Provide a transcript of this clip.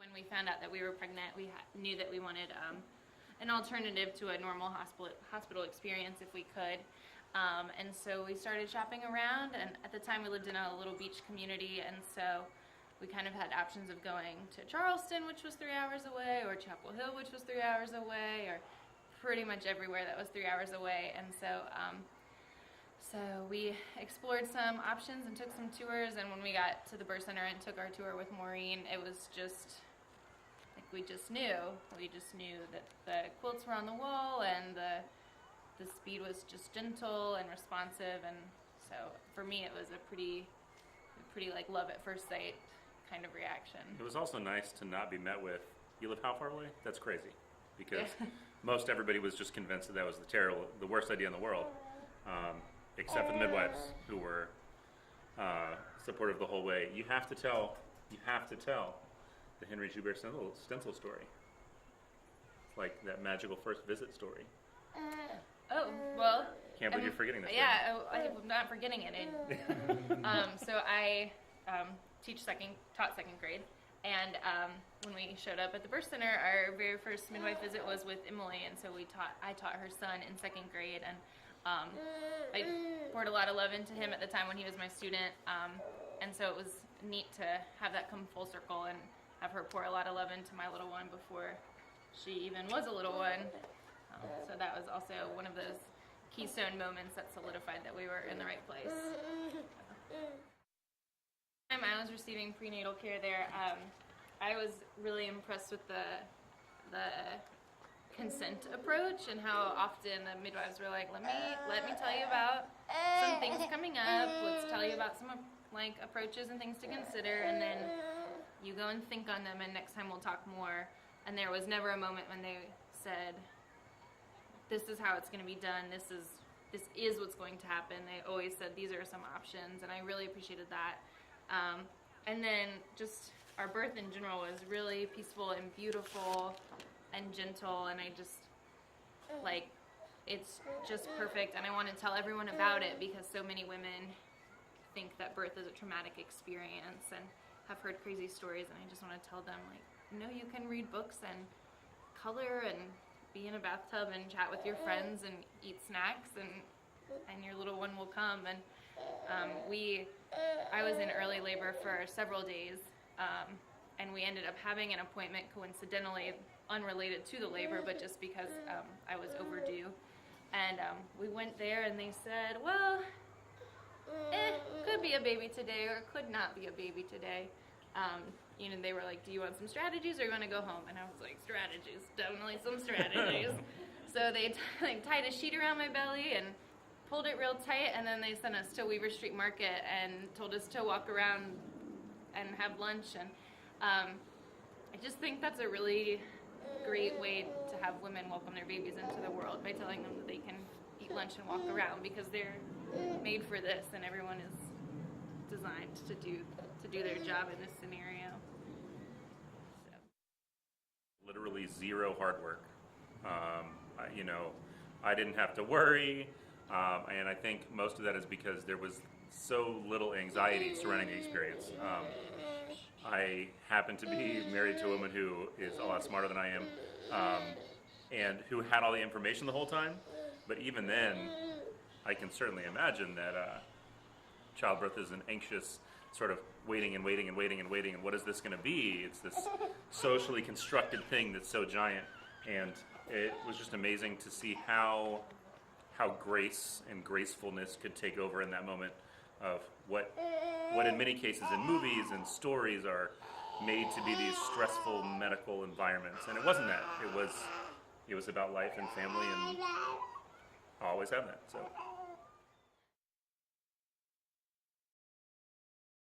When we found out that we were pregnant, we knew that we wanted an alternative to a normal hospital experience if we could. And so we started shopping around, and at the time we lived in a little beach community, and so we kind of had options of going to Charleston, which was 3 hours away, or Chapel Hill, which was 3 hours away, or pretty much everywhere that was 3 hours away. And so we explored some options and took some tours, and when we got to the birth center and took our tour with Maureen, it was just like we just knew that the quilts were on the wall, and the speed was just gentle and responsive. And so for me it was a pretty like love at first sight kind of reaction. It was also nice to not be met with, "You live how far away?" That's crazy, because most everybody was just convinced that was the worst idea in the world, except for the midwives, who were supportive the whole way. You have to tell the Henry Joubert stencil story. It's like that magical first visit story. Oh, well. Can't believe you're forgetting this. Yeah, I'm not forgetting it. So I taught second grade, and when we showed up at the birth center, our very first midwife visit was with Emily, and so I taught her son in second grade, and I poured a lot of love into him at the time when he was my student, and so it was neat to have that come full circle and have her pour a lot of love into my little one before she even was a little one. So that was also one of those keystone moments that solidified that we were in the right place. I was receiving prenatal care there. I was really impressed with the consent approach, and how often the midwives were like, let me tell you about some things coming up. Let's tell you about some like approaches and things to consider, and then you go and think on them, and next time we'll talk more. And there was never a moment when they said, this is how it's going to be done, this is what's going to happen. They always said, these are some options, and I really appreciated that. And then just our birth in general was really peaceful and beautiful and gentle, and I just, like, it's just perfect, and I want to tell everyone about it because so many women think that birth is a traumatic experience and have heard crazy stories, and I just want to tell them, like, no, you can read books and color and be in a bathtub and chat with your friends and eat snacks, and your little one will come. And I was in early labor for several days, and we ended up having an appointment coincidentally unrelated to the labor, but just because I was overdue. And we went there, and they said, well, could be a baby today or could not be a baby today. They were like, do you want some strategies or you want to go home? And I was like, strategies, definitely some strategies. So they tied a sheet around my belly and pulled it real tight, and then they sent us to Weaver Street Market and told us to walk around and have lunch. And I just think that's a really great way to have women welcome their babies into the world, by telling them that they can eat lunch and walk around, because they're made for this, and everyone is designed to do their job in this scenario. So. Literally zero hard work. I didn't have to worry, and I think most of that is because there was so little anxiety surrounding the experience. I happen to be married to a woman who is a lot smarter than I am, and who had all the information the whole time. But even then, I can certainly imagine that childbirth is an anxious sort of waiting, and what is this going to be? It's this socially constructed thing that's so giant, and it was just amazing to see how grace and gracefulness could take over in that moment of what in many cases in movies and stories are made to be these stressful medical environments. And it wasn't that. It was about life and family, and I'll always have that. So